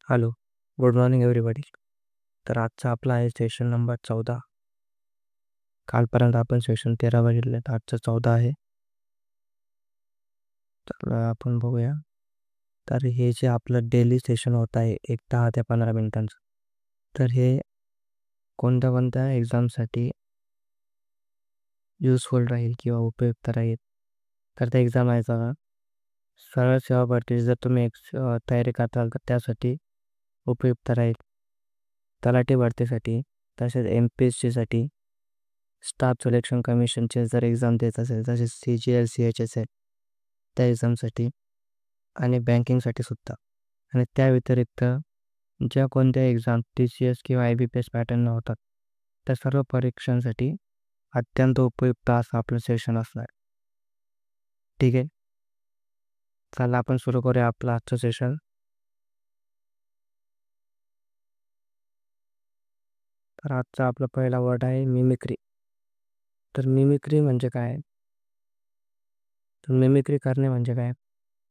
Hello, good morning everybody. तर आजचा आपला आहे सेशन नंबर 14. कालपर्यंत आपण सेशन 13 बघितले, तर आजचं 14 आहे. तर आपण बघूया. तर हे जे आपलं डेली सेशन होत आहे 10 ते 15 मिनिटांचं, तर हे कोणत्या कोणत्या एक्झामसाठी युजफुल राहील किंवा उपयुक्त राहील. तर ते एक्झाम आहे बघा, सरळ सेवा भरतीची जर तुम्ही तयारी करताल तर त्यासाठी उपयुक्त राहील. तलाठी भरतीसाठी, तसेच MPSCसाठी, स्टाफ सिलेक्शन कमिशनचे जर एक्झाम देत असेल तसेच CGL CHSL त्या एक्झामसाठी आणि बँकिंगसाठी सुद्धा. आणि त्या व्यतिरिक्त ज्या कोणत्या एक्झाम TCS किंवा IBPS पॅटर्न होतात त्या सर्व परीक्षांसाठी अत्यंत उपयुक्त असं आपलं सेशन असणार. ठीक आहे, चला आपण सुरू करूया आपलं आजचं सेशन. तर आजचा आपला पहिला वर्ड आहे मिमिक्री. तर मिमिक्री म्हणजे काय? तर मिमिक्री करणे म्हणजे काय?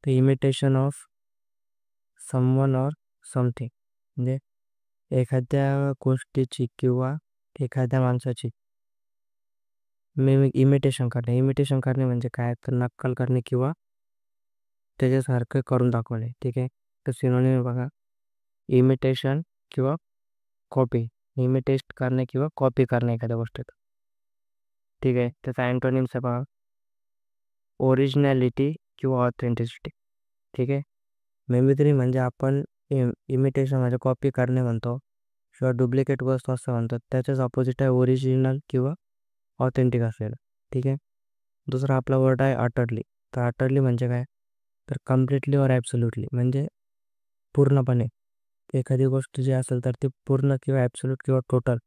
तर imitation of someone or something, म्हणजे एखाद्या गोष्टीची किंवा एखाद्या माणसाची इमिटेशन करणे. इमिटेशन करणे म्हणजे काय? तर नक्कल करणे किंवा त्याच्यासारखं करून दाखवणे. ठीक आहे, तर सिनोनिम बघा, इमिटेशन किंवा कॉपी. इमिटेट करणे किंवा कॉपी करणे एखाद्या गोष्टीत. ठीक आहे, त्याचा अँटोनिम्स आहे बघा, ओरिजिनॅलिटी किंवा ऑथेंटिसिटी. ठीक आहे, मिमिक्री म्हणजे आपण इमिटेशन म्हणजे कॉपी करणे म्हणतो किंवा डुप्लिकेट वस्तू असं म्हणतात. त्याच्याच ऑपोजिट आहे ओरिजिनल किंवा ऑथेंटिक असलेलं. ठीक आहे, दुसरा आपला वर्ड आहे अटरली. तर अटरली म्हणजे काय? तर कम्प्लिटली और ॲब्सोल्युटली, म्हणजे पूर्णपणे एखादी गोष्ट जी असेल तर ती पूर्ण किंवा ॲब्सोल्यूट किंवा टोटल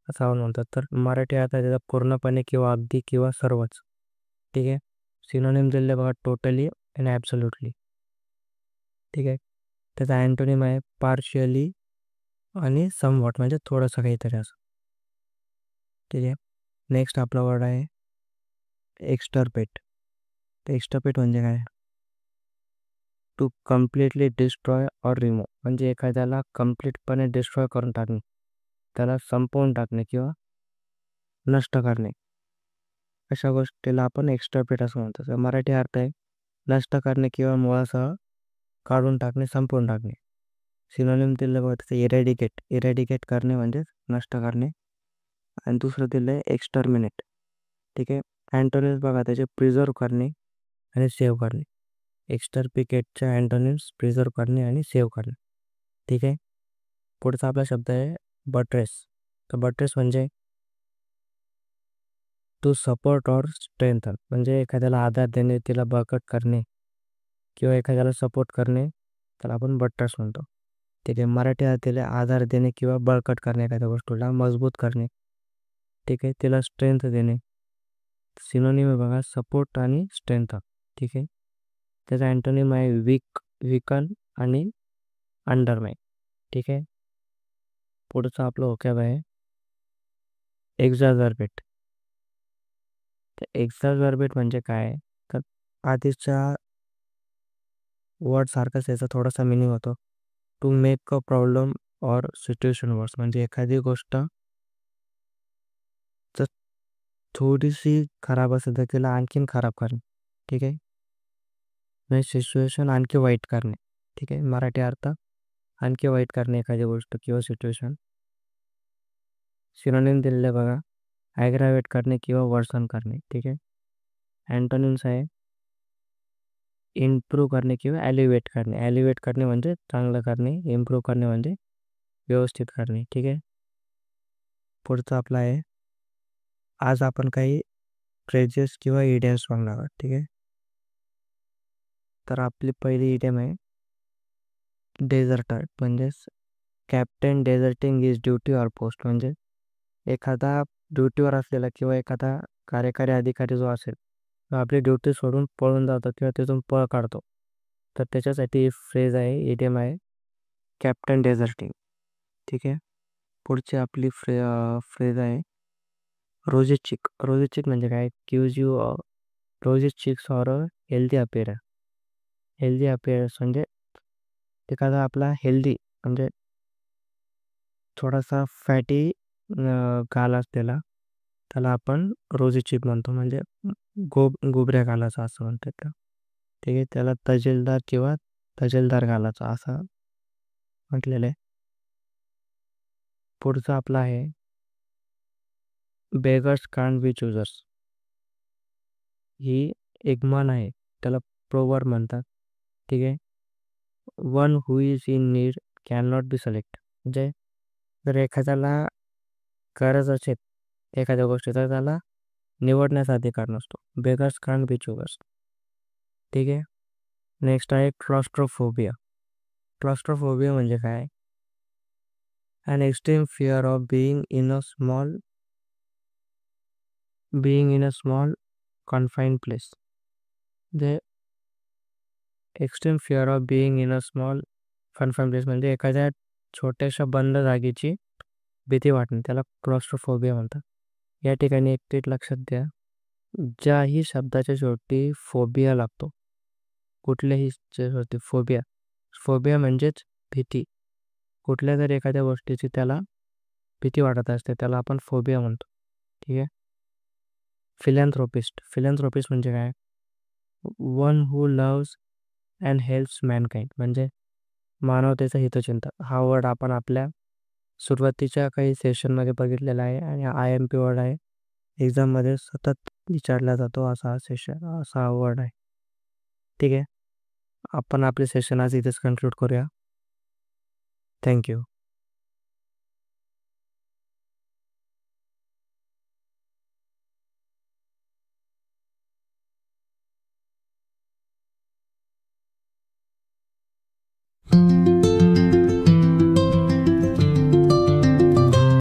असं आपण म्हणतात. तर मराठी आता त्याचा पूर्णपणे किंवा अगदी किंवा सर्वच. ठीक आहे, सिनोनिम दिले बघा, टोटली आणि ॲब्सोल्युटली. ठीक आहे, त्याचा अँटोनिम आहे पार्शियली आणि समवॉट, म्हणजे थोडंसं काहीतरी असं. ठीक आहे, नेक्स्ट आपला वर्ड आहे एक्स्टर्पेट. तर एक्स्टर्पेट म्हणजे काय? To completely destroy or remove, म्हणजे एखाद्याला कम्प्लीटपणे डिस्ट्रॉय करून टाकणे, त्याला संपवून टाकणे किंवा नष्ट करणे, अशा गोष्टीला आपण एक्स्टर्पेट असं म्हणतो. तर मराठी अर्थ आहे नष्ट करणे किंवा मुळासह काढून टाकणे, संपवून टाकणे. सिनोनिम दिलं बघा त्याचं इरॅडिकेट. इरॅडिकेट करणे म्हणजे नष्ट करणे. आणि दुसरं दिलं आहे एक्स्टर्मिनेट. ठीक आहे, अँटोनिम्स बघा त्याचे प्रिझर्व करणे आणि सेव्ह करणे. एक्स्टर्पिकेटच्या अँटोनिम्स प्रिझर्व करणे आणि सेव्ह करणे. ठीक आहे, पुढचा आपला शब्द आहे बट्रेस. तर बट्रेस म्हणजे टू सपोर्ट ऑर स्ट्रेंथन, म्हणजे एखाद्याला आधार देणे, तिला बळकट करणे किंवा एखाद्याला सपोर्ट करणे, त्याला आपण बट्रेस म्हणतो. ठीक आहे, मराठी तिला आधार देणे किंवा बळकट करणे, एखाद्या गोष्टीला मजबूत करणे. ठीक आहे, तिला स्ट्रेंथ देणे. सिनोनिम आहे बघा, सपोर्ट आणि स्ट्रेंथ. ठीक आहे, त्याचा अँटोनिम आहे वीक, विकन आणि अंडरमाइन. ठीक आहे, पुढचं आपलं ओकॅब आहे एक्झॅझर्बेट. तर एक्झॅझर्बेट म्हणजे काय? तर आधीच्या वर्ड सारखाच याचा थोडासा मिनिंग होतो. To make a problem or situation worse, म्हणजे एखादी गोष्ट जर थोडीशी खराब असेल तर तिला आणखीन खराब करणे. ठीक आहे, म्हणजे सिच्युएशन आणखी वाईट करणे. ठीक आहे, मराठी अर्थ आणखी वाईट करणे एखादी गोष्ट किंवा सिच्युएशन. सिनोनिम दिलेले बघा, ॲग्रावेट करणे किंवा वर्सन करणे. ठीक आहे, अँटोनिम्स आहे इम्प्रूव्ह करणे किंवा ॲलिवेट करणे. ॲलिवेट करणे म्हणजे चांगलं करणे, इम्प्रूव्ह करणे म्हणजे व्यवस्थित करणे. ठीक आहे, पुढचं आपलं आहे, आज आपण काही फ्रेजेस किंवा इडियम्स बघणार आहोत. ठीक आहे, तर आपली पहिली इडियम आहे डेझर्टर, म्हणजेच captain deserting is duty or post, म्हणजे एखादा ड्युटीवर असलेला किंवा एखादा कार्यकारी अधिकारी जो असेल तो आपली ड्युटी सोडून पळून जातो किंवा तिथून पळ काढतो. तर त्याच्यासाठी फ्रेज आहे, इडियम आहे कॅप्टन डेझर्टिंग. ठीक आहे, पुढची आपली फ्रेज आहे रोजी चिक. रोजी चिक म्हणजे काय? Gives you rosy cheeks or healthy appearance. Healthy appearance म्हणजे एखादा आपला हेल्दी म्हणजे थोडासा फॅटी गाल असलेला, त्याला आपण रोझी चीप म्हणतो. म्हणजे गुबऱ्या गालाचा असं म्हणतात त्याला. ठीक आहे. त्याला तजेलदार किंवा तजेलदार गालाचा असं म्हटलेलं आहे. पुढचं आपलं आहे बेगर्स कांट बी चुजर्स. ही एक म्हण आहे. त्याला प्रोवर्ब म्हणतात. ठीक आहे. One who is in need can not be select. म्हणजे जर एखाद्याला गरज असेल एखाद्या गोष्टीचा, त्याला निवडण्याचा अधिकार नसतो. Beggars can't be choosers. ठीक आहे. नेक्स्ट आहे क्लॉस्ट्रोफोबिया. क्लॉस्ट्रोफोबिया म्हणजे काय? An extreme fear of being in a small confined place. म्हणजे extreme fear of being in a small confined place म्हणजे एखाद्या छोट्याशा बंद जागेची भीती वाटणे, त्याला क्लॉस्ट्रोफोबिया म्हणतात. या ठिकाणी एक ट्रिक लक्षात द्या. ज्याही शब्दाच्या शेवटी फोबिया लागतो, कुठल्याही शेवटी फोबिया, फोबिया म्हणजेच भीती. कुठल्या जर एखाद्या गोष्टीची त्याला भीती वाटत असते, त्याला आपण फोबिया म्हणतो. ठीक आहे. फिलॅन्थ्रोपिस्ट म्हणजे काय? One who loves and helps Mankind. म्हणजे मानवतेचा हितचिंतक. हा वर्ड आपण आपल्या सुरुवातीच्या काही सेशनमध्ये बघितलेला आहे आणि IMP वर्ड आहे. एक्झाममध्ये सतत विचारला जातो असा हा वर्ड आहे. ठीक आहे. आपण आपले सेशन आज इथेच कन्क्लूड करूया. थँक्यू.